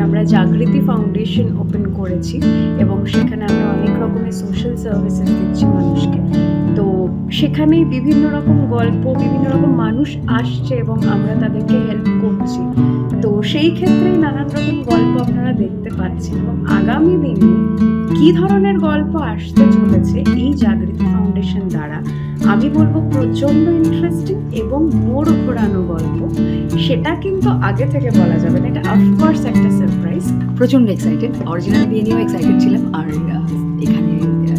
আমরা Jagriti foundation open করেছি এবং সেখানে আমরা অনেক রকমের সোশ্যাল সার্ভিসেস দিচ্ছি মানুষকে। তো সেখানেই বিভিন্ন রকম গল্প, বিভিন্ন রকম মানুষ আসছে এবং আমরা তাদেরকে হেল্প করছি। তো সেই ক্ষেত্রেই নানান রকম গল্প আপনারা দেখতে পাচ্ছেন এবং আগামী দিনে কী ধরনের গল্প আসতে চলেছে এই জাগৃতি ফাউন্ডেশন দ্বারা আমি বলবো প্রচণ্ড ইন্টারেস্টিং এবং মোড় ঘোরানো গল্প, সেটা কিন্তু আগে থেকে বলা যাবে না। এটা অফকোর্স একটা সারপ্রাইজ। প্রচণ্ড এক্সাইটেড, অরিজিনাল বিয়ে নিয়েও এক্সাইটেড ছিলাম, আর এখানে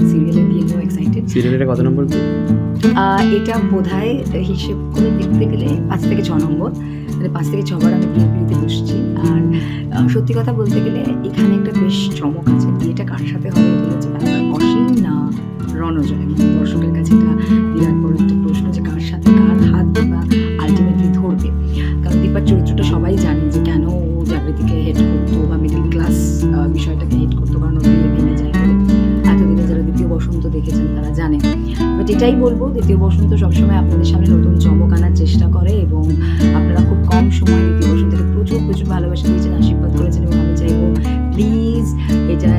সিরিয়ালের বিয়ে নিয়েও এক্সাইটেড। সিরিয়ালের কত নম্বর? এটা বোধহয় হিসেব করে দেখতে গেলে 5 থেকে 6 নম্বর, মানে 5 থেকে 6 বার আমি বিয়ে পিড়িতে বসছি। আর সত্যি কথা বলতে গেলে এখানে একটা বেশ চমক আছে। বিয়েটা কার সাথে হবে এটা হচ্ছে ব্যাপার, অসীম না রণজয়। মানে দর্শকের কাছে এটা বিরাট বড় একটা প্রশ্ন যে কার সাথে কার হাত বা আলটিমেটলি ধরবে। কারণ দীপার চরিত্রটা সবাই জানে যে কেন ও জাগৃতিকে হেড করতো বা মিডল ক্লাস বিষয়টাকে হেড করতো, কারণ ও বিয়ে ভেঙে যায় বলে। এতদিনে যারা দ্বিতীয় বসন্ত দেখেছেন তারা জানে। বাট এটাই বলবো, দ্বিতীয় বসন্ত সবসময় আপনাদের সামনে নতুন চমক আনার চেষ্টা করে এবং আপনারা খুব কম সময় দ্বিতীয় বসন্তকে প্রচুর প্রচুর ভালোবাসা দিয়েছেন, আশীর্বাদ করেছেন এবং আমি চাইবো প্লিজ এটা